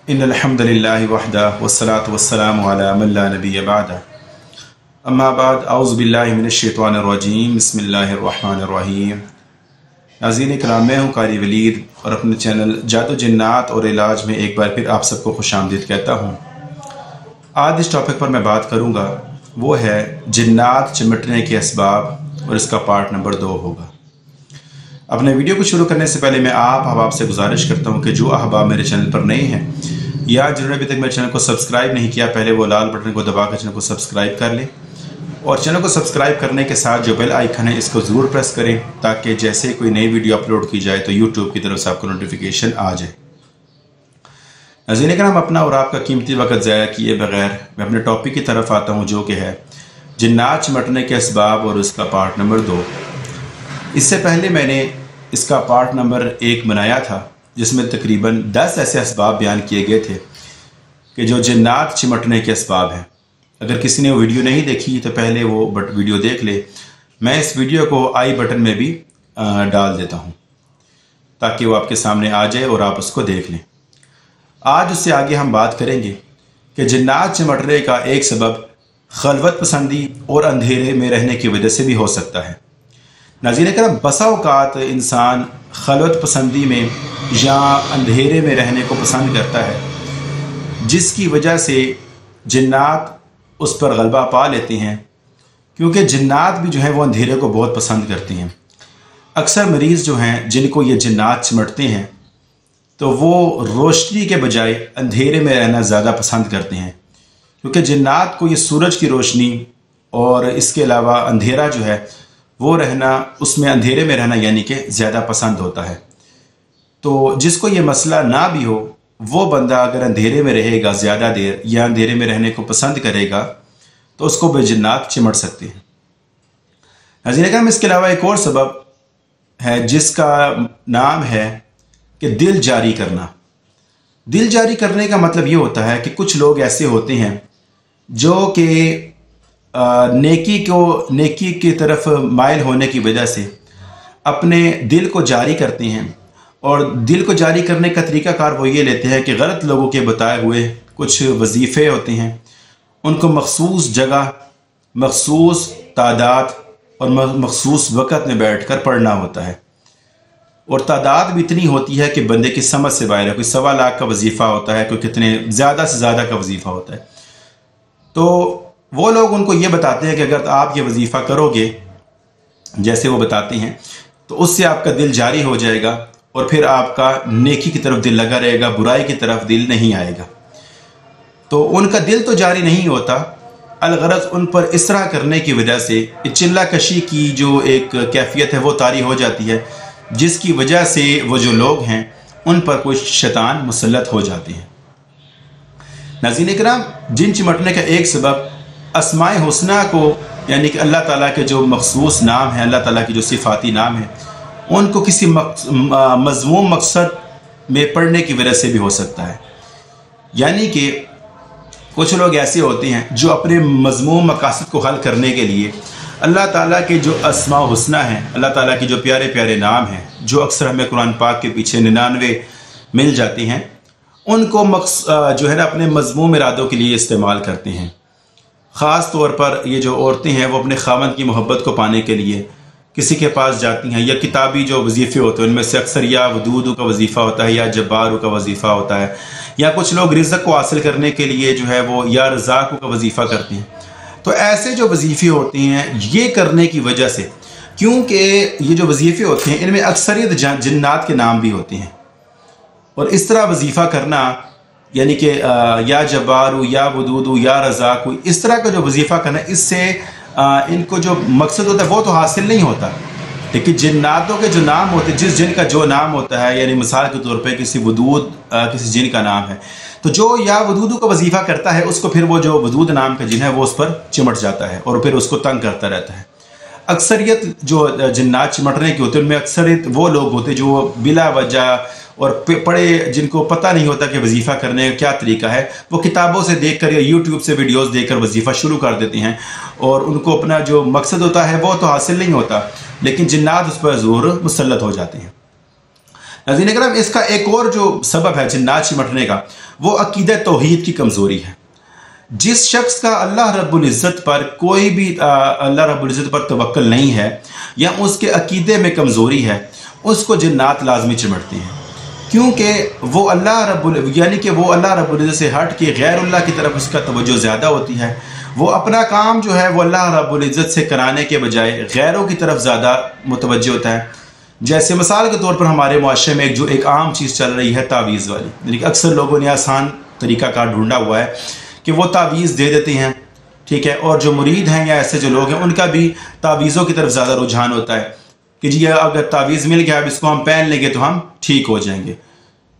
इन्नल हम्दुलिल्लाहि वहदह वस्सलातु वस्सलामु अला मन ला नबिय्य बअदह अम्मा बाद औज़ु बिल्लाहि मिनश शैतानिर रजीम बिस्मिल्लाहिर रहमानिर रहीम। नाज़रीन इकराम, मैं हूँ कारी वलीद और अपने चैनल जादू जिन्नात और इलाज में एक बार फिर आप सबको खुशामदीद कहता हूँ। आज इस टॉपिक पर मैं बात करूँगा, वो है जिन्नात चिमटने के असबाब, और इसका पार्ट नंबर 2 होगा। अपने वीडियो को शुरू करने से पहले मैं आप से गुजारिश करता हूँ कि जो अहबाब मेरे चैनल पर नए हैं या जिन्होंने अभी तक मेरे चैनल को सब्सक्राइब नहीं किया, पहले वो लाल बटन को दबाकर चैनल को सब्सक्राइब कर लें, और चैनल को सब्सक्राइब करने के साथ जो बेल आइकन है इसको ज़रूर प्रेस करें, ताकि जैसे कोई नई वीडियो अपलोड की जाए तो यूट्यूब की तरफ से आपको नोटिफिकेशन आ जाए। नाज़रीन करम, अपना और आपका कीमती वक्त ज़ाया किए बगैर मैं अपने टॉपिक की तरफ आता हूँ, जो कि है जिन्नात चिमटने के असबाब और उसका पार्ट नंबर 2। इससे पहले मैंने इसका पार्ट नंबर 1 बनाया था, जिसमें तकरीबन 10 ऐसे असबाब बयान किए गए थे कि जो जिन्नात चिमटने के असबाब हैं। अगर किसी ने वो वीडियो नहीं देखी तो पहले वो वीडियो देख ले। मैं इस वीडियो को आई बटन में भी डाल देता हूँ, ताकि वो आपके सामने आ जाए और आप उसको देख लें। आज उससे आगे हम बात करेंगे कि जिन्नात चिमटने का एक सबब खलवत पसंदी और अंधेरे में रहने की वजह से भी हो सकता है। नाज़रीन करम, बसा औकात इंसान खलवत पसंदी में या अंधेरे में रहने को पसंद करता है, जिसकी वजह से जिन्नात उस पर गलबा पा लेते हैं, क्योंकि जिन्नात भी जो है वो अंधेरे को बहुत पसंद करती हैं। अक्सर मरीज़ जो हैं जिनको ये जिन्नात चिमटते हैं, तो वो रोशनी के बजाय अंधेरे में रहना ज़्यादा पसंद करते हैं, क्योंकि जिन्नात को ये सूरज की रोशनी और इसके अलावा अंधेरा जो है वो रहना, उसमें अंधेरे में रहना यानी कि ज़्यादा पसंद होता है। तो जिसको ये मसला ना भी हो, वो बंदा अगर अंधेरे में रहेगा ज़्यादा देर या अंधेरे में रहने को पसंद करेगा, तो उसको भी जिन्नात चिमट सकते हैं। नाज़रीन करम, इसके अलावा एक और सबब है जिसका नाम है कि दिल जारी करना। दिल जारी करने का मतलब ये होता है कि कुछ लोग ऐसे होते हैं जो कि नेकी की तरफ माइल होने की वजह से अपने दिल को जारी करते हैं, और दिल को जारी करने का तरीक़ाकार वो ये लेते हैं कि गलत लोगों के बताए हुए कुछ वजीफ़े होते हैं, उनको मखसूस जगह, मखसूस तादाद और मखसूस वक़्त में बैठकर पढ़ना होता है। और तादाद भी इतनी होती है कि बंदे की समझ से बाहर है। कोई 1.25 लाख का वजीफ़ा होता है, कोई कितने ज़्यादा से ज़्यादा का वजीफ़ा होता है। तो वो लोग उनको ये बताते हैं कि अगर आप ये वजीफ़ा करोगे जैसे वो बताते हैं, तो उससे आपका दिल जारी हो जाएगा और फिर आपका नेकी की तरफ दिल लगा रहेगा, बुराई की तरफ दिल नहीं आएगा। तो उनका दिल तो जारी नहीं होता, अलगरज उन पर इस तरह करने की वजह से चिल्ला कशी की जो एक कैफियत है वो तारी हो जाती है, जिसकी वजह से वो जो लोग हैं उन पर कोई शैतान मुसल्लत हो जाते हैं। नाज़रीन इकराम, जिन चिमटने का एक सबब अस्माए हुस्ना को, यानी कि अल्लाह ताला के जो मखसूस नाम है, अल्लाह ताला की जो सिफाती नाम है, उनको किसी मज़मूम मकसद में पढ़ने की वजह से भी हो सकता है। यानी कि कुछ लोग ऐसे होते हैं जो अपने मज़मूम मकासद को हल करने के लिए अल्लाह ताला के जो अस्मा हुस्ना हैं, अल्लाह ताला के जो प्यारे प्यारे नाम हैं, जो अक्सर हमें कुरान पाक के पीछे 99 मिल जाती हैं, उनको जो है ना अपने मज़मूम इरादों के लिए इस्तेमाल करते हैं। ख़ास तौर पर ये जो औरतें हैं वो अपने खामन की मोहब्बत को पाने के लिए किसी के पास जाती हैं, या किताबी जो वजीफ़े होते हैं उनमें से अक्सर या वदूदू का वजीफ़ा होता है या जब्बारू का वजीफ़ा होता है, या कुछ लोग रिज़्क़ को हासिल करने के लिए जो है वो या रज़ाक़ू का वजीफ़ा करते हैं। तो ऐसे जो वजीफ़े होते हैं ये करने की वजह से, क्योंकि ये जो वजीफ़े होते हैं इनमें अक्सरियत जिन्नात के नाम भी होते हैं, और इस तरह वजीफ़ा करना यानी कि या जब्बारू या वदूदू या रज़ाक़ू, इस तरह का जो वजीफ़ा करना, इससे इनको जो मकसद होता है वो तो हासिल नहीं होता। लेकिन जिन्नातों के जो नाम होते हैं, जिस जिन का जो नाम होता है, यानी मिसाल के तौर पे किसी वदूद किसी जिन का नाम है, तो जो या वदूदू का वजीफ़ा करता है उसको फिर वो जो वदूद नाम का जिन है वो उस पर चिमट जाता है और फिर उसको तंग करता रहता है। अक्सरियत जो जिन्नात चिमटने की होती है उनमें अक्सरियत वो लोग होते हैं जो बिला वजह और पढ़े, जिनको पता नहीं होता कि वजीफ़ा करने का क्या तरीका है, वो किताबों से देखकर या यूट्यूब से वीडियोस देखकर वजीफ़ा शुरू कर देते हैं, और उनको अपना जो मकसद होता है वो तो हासिल नहीं होता, लेकिन जिन्नात उस पर ज़ोर मुसल्लत हो जाते हैं। नाज़रीन करम, इसका एक और जो सबब है जिन्नात चिमटने का, वो अकीदा तौहीद की कमज़ोरी है। जिस शख्स का अल्लाह रब्बुल इज़्ज़त पर कोई भी अल्लाह रब्बुल इज़्ज़त पर तवक्कुल नहीं है या उसके अकीदे में कमज़ोरी है, उसको जिन्नात लाजमी चिमटती हैं, क्योंकि वो अल्लाह रब्बुल यानी कि वो अल्लाह रब्बुल इज़्ज़त से हट के गैरुल्लाह की तरफ उसका तवज्जो ज़्यादा होती है। वो अपना काम जो है वो अल्लाह रब्बुल इज़्ज़त से कराने के बजाय गैरों की तरफ ज़्यादा मुतवज्जो होता है। जैसे मिसाल के तौर पर हमारे मुआशरे में जो एक आम चीज़ चल रही है तावीज़ वाली, यानी कि अक्सर लोगों ने आसान तरीक़ाकार ढूंढा हुआ है कि वो तावीज़ दे देते हैं, ठीक है, और जो मुरीद हैं या ऐसे जो लोग हैं उनका भी तावीज़ों की तरफ ज़्यादा रुझान होता है कि जी अगर तावीज़ मिल गया, अब इसको हम पहन लेंगे तो हम ठीक हो जाएंगे।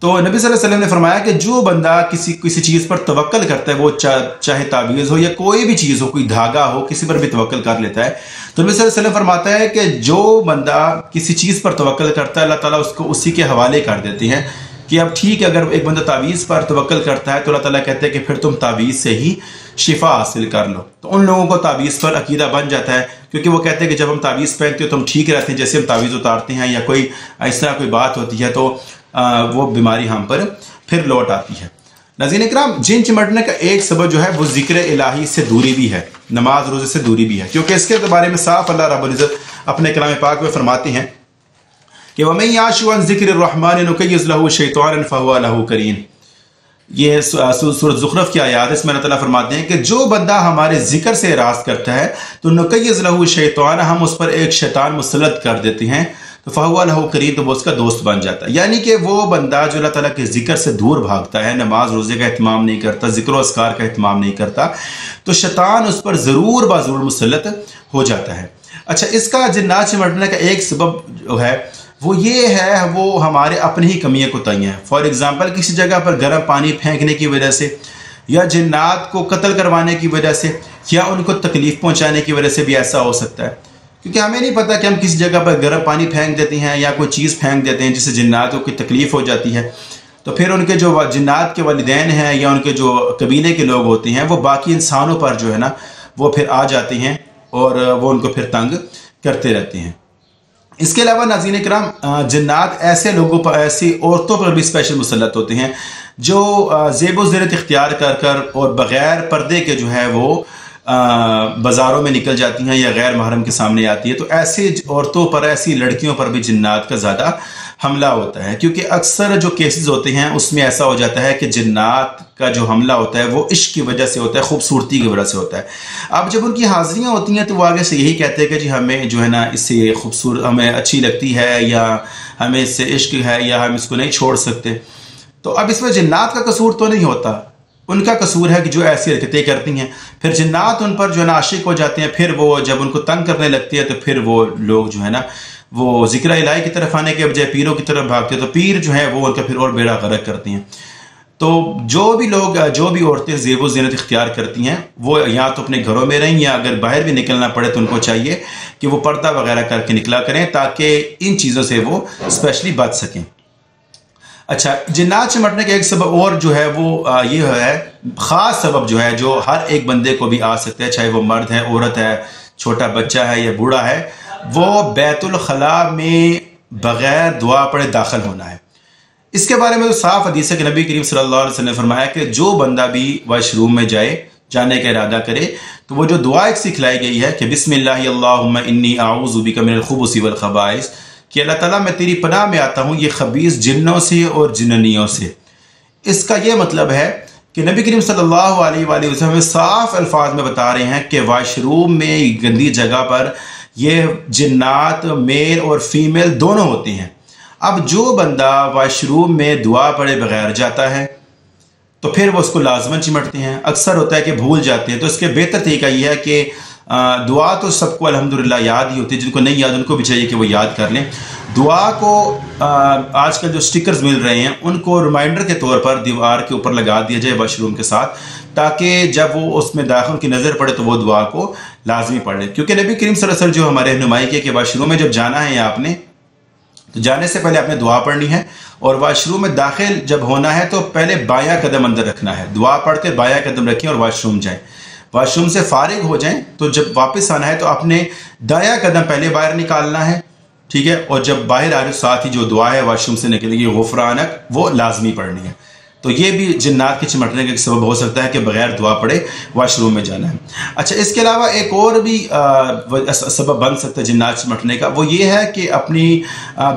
तो नबी सल्लल्लाहु अलैहि वसल्लम ने फरमाया कि जो बंदा किसी चीज़ पर तवक्कल करता है, वो चाहे तावीज़ हो या कोई भी चीज़ हो, कोई धागा हो, किसी पर भी तवक्कल कर लेता है, तो नबी सल्लल्लाहु अलैहि वसल्लम फरमाता है कि जो बंदा किसी चीज़ पर तवक्कल करता है, अल्लाह ताला उसको उसी के हवाले कर देते हैं कि अब ठीक है, अगर एक बंदा तावीज़ पर तवक्कल करता है तो अल्लाह ताला कहते हैं कि फिर तुम तावीज़ से ही शिफा हासिल कर लो। तो उन लोगों को तावीज़ पर अकीदा बन जाता है, क्योंकि वो कहते हैं कि जब हम तावीज़ पहनते हो तो हम ठीक रहते हैं, जैसे हम तावीज़ उतारते हैं या कोई इस तरह कोई बात होती है तो वो बीमारी हम पर फिर लौट आती है। नाज़रीन इकराम, जिन चिमटने का एक सबब जो है वो ज़िक्र इलाही से दूरी भी है, नमाज रोज़े से दूरी भी है, क्योंकि इसके बारे में साफ अल्लाह रब्बुल इज़्ज़त अपने कलाम पाक में फरमाते हैं कि वमन याशु अन ज़िक्रिर्रहमान नुक़य्यिज़ लहू शैतानन फहुव लहू करीन। ये सूरत ज़ुख़रफ़ की आयत है, इसमें अल्लाह ताला फरमाते हैं कि जो बंदा हमारे ज़िक्र से इराज़ करता है तो नुक़य्यिज़ लहू शैतान, हम उस पर एक शैतान मुसल्लत कर देते हैं, तो फहुव लहू करीन, तो वो उसका दोस्त बन जाता है। यानी कि वो बंदा जो अल्लाह ताला के ज़िक्र से दूर भागता है, नमाज रोज़े का एहतमाम नहीं करता, ज़िक्र व अस्कार का एहतमाम नहीं करता, तो शैतान उस पर ज़रूर बाज़रूर मुसल्लत हो जाता है। अच्छा, इसका जिन्नात चिमटने का एक सबब जो है वो ये है, वो हमारे अपनी ही कमियाँ कोताहियाँ हैं। फॉर एग्ज़ाम्पल, किसी जगह पर गर्म पानी फेंकने की वजह से या जिन्नात को कत्ल करवाने की वजह से या उनको तकलीफ़ पहुँचाने की वजह से भी ऐसा हो सकता है, क्योंकि हमें नहीं पता कि हम किसी जगह पर गर्म पानी फेंक देते हैं या कोई चीज़ फेंक देते हैं जिससे जिन्नात को कोई तकलीफ़ हो जाती है, तो फिर उनके जो जिन्नात के वालिदैन हैं या उनके जो कबीले के लोग होते हैं वो बाकी इंसानों पर जो है ना वो फिर आ जाते हैं और वो उनको फिर तंग करते रहते हैं। इसके अलावा नाज़रीन इकराम, जिन्नात ऐसे लोगों पर, ऐसी औरतों पर भी स्पेशल मुसल्लत होते हैं जो ज़ेब व ज़ीनत इख्तियार कर कर और बग़ैर पर्दे के जो है वो बाज़ारों में निकल जाती हैं या गैर महरम के सामने आती है। तो ऐसी औरतों पर, ऐसी लड़कियों पर भी जिन्नात का ज़्यादा हमला होता है, क्योंकि अक्सर जो केसेस होते हैं उसमें ऐसा हो जाता है कि जिन्नात का जो हमला होता है वो इश्क की वजह से होता है, खूबसूरती की वजह से होता है। अब जब उनकी हाज़िरियाँ होती हैं तो वो आगे से यही कहते हैं कि जी हमें जो है ना इससे खूबसूरत, हमें अच्छी लगती है या हमें इससे इश्क है या हम इसको नहीं छोड़ सकते। तो अब इसमें जिन्नात का कसूर तो नहीं होता, उनका कसूर है कि जो ऐसी हरकतें करती हैं, फिर जिन्नात उन पर जो है ना आशिक हो जाते हैं, फिर वो जब उनको तंग करने लगती है तो फिर वो लोग जो है ना वो ज़िक्र इलाही की तरफ आने के बजाय पीरों की तरफ भागते हैं, तो पीर जो है वो उनका फिर और बेड़ा गर्क करती हैं। तो जो भी लोग, जो भी औरतें ज़ेब व ज़ीनत इख्तियार करती हैं वो या तो अपने घरों में रहें या अगर बाहर भी निकलना पड़े तो उनको चाहिए कि वो पर्दा वगैरह करके निकला करें ताकि इन चीज़ों से वो स्पेशली बच सकें। अच्छा, जिन्नात चिमटने का एक सबब और जो है वो ये है, ख़ास सबब जो है जो हर एक बंदे को भी आ सकता है, चाहे वो मर्द है, औरत है, छोटा बच्चा है या बूढ़ा है, वो बैतुल खला में बग़ैर दुआ पढ़े दाखिल होना है। इसके बारे में तो साफ हदीस है कि नबी करीम सल्लल्लाहु अलैहि वसल्लम ने फरमाया कि जो बंदा भी वॉशरूम में जाने का इरादा करे तो वो जो दुआ एक सिखलाई गई है कि बिस्मिल्लाहि अल्लाहुम्मा इन्नी आऊज़ु बिका मिनल खुबुसी वल खबाइस, कि अल्लाह ताला मैं तेरी पनाह में आता हूँ ये खबीस जिन्नों से और जिन्नियों से। इसका ये मतलब है कि नबी करीम सल्लल्लाहु अलैहि वसल्लम साफ अल्फाज में बता रहे हैं कि वॉशरूम में गंदी जगह पर ये जिन्नात मेल और फीमेल दोनों होती हैं। अब जो बंदा वॉशरूम में दुआ पढ़े बगैर जाता है तो फिर वो उसको लाजमन चिमटते हैं, अक्सर होता है कि भूल जाते हैं। तो इसके बेहतर तरीका ये है कि दुआ तो सबको अल्हम्दुलिल्लाह याद ही होती है, जिनको नहीं याद उनको भी चाहिए कि वो याद कर लें। दुआ को आजकल जो स्टिकर्स मिल रहे हैं उनको रिमाइंडर के तौर पर दीवार के ऊपर लगा दिया जाए वॉशरूम के साथ, ताकि जब वो उसमें दाखिल की नज़र पड़े तो वो दुआ को लाजमी पढ़ लें। क्योंकि नबी करीम सल्लल्लाहु अलैहि वसल्लम जो हमारे रहनुमाई किए कि वॉशरूम में जब जाना है आपने तो जाने से पहले आपने दुआ पढ़नी है, और वॉशरूम में दाखिल जब होना है तो पहले बायां कदम अंदर रखना है, दुआ पढ़ के बायां कदम रखें और वॉशरूम जाएं। वॉशरूम से फारिग हो जाएं तो जब वापस आना है तो अपने दायां कदम पहले बाहर निकालना है, ٹھیک ہے، اور جب باہر آ رہے ساتھ ہی جو دعا ہے واش روم سے نکلے گی غفرانک، وہ لازمی پڑھنی ہے۔ تو یہ بھی جنات کے چمٹنے کا سبب ہو سکتا ہے کہ بغیر دعا پڑھے واش روم میں جانا ہے۔ اچھا، اس کے علاوہ ایک اور بھی سبب بن سکتا ہے جنات چمٹنے کا، وہ یہ ہے کہ اپنی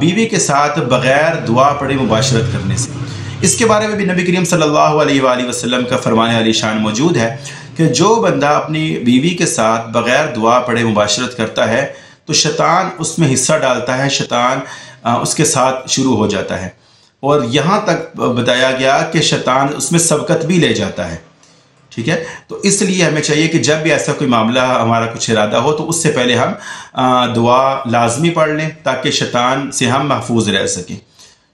بیوی کے ساتھ بغیر دعا پڑھے مباشرت کرنے سے۔ اس کے بارے میں بھی نبی کریم صلی اللہ علیہ وآلہ وسلم کا فرمان علی شان موجود ہے کہ جو بندہ اپنی بیوی کے ساتھ بغیر دعا پڑھے مباشرت کرتا ہے تو شیطان اس میں حصہ ڈالتا ہے، شیطان اس کے ساتھ شروع ہو جاتا ہے، اور یہاں تک بتایا گیا کہ شیطان اس میں سبقت بھی لے جاتا ہے۔ ٹھیک ہے، تو اس لیے ہمیں چاہیے کہ جب بھی ایسا کوئی معاملہ ہمارا کچھ ارادہ ہو تو اس سے پہلے ہم دعا لازمی پڑھ لیں تاکہ شیطان سے ہم محفوظ رہ سکیں۔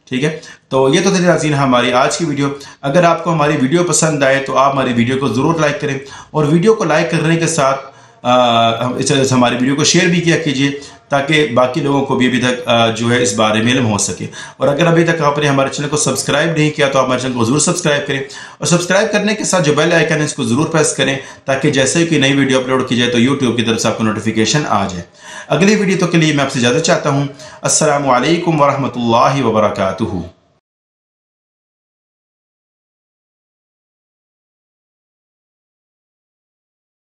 ٹھیک ہے، تو یہ تو تھے ناظرین ہماری آج کی ویڈیو۔ اگر آپ کو ہماری ویڈیو پسند آئے تو آپ ہماری ویڈیو کو ضرور لائک کریں، اور ویڈیو کو لائک کرنے کے ساتھ ہماری ویڈیو کو شیئر بھی کیا کیجیے تاکہ باقی لوگوں کو بھی ابھی تک جو ہے اس بارے میں علم ہو سکے۔ اور اگر ابھی تک آپ نے ہمارے چینل کو سبسکرائب نہیں کیا تو آپ ہمارے چینل کو ضرور سبسکرائب کریں، اور سبسکرائب کرنے کے ساتھ جو بیل آئیکن ہے اس کو ضرور پریس کریں تاکہ جیسے ہی کوئی نئی ویڈیو اپلوڈ کی جائے تو یوٹیوب کی طرف سے آپ کو نوٹیفیکیشن آ جائے۔ اگلی ویڈیو تو کے لیے میں آپ سے اجازت چاہتا ہوں۔ السلام علیکم ورحمۃ اللہ وبرکاتہ۔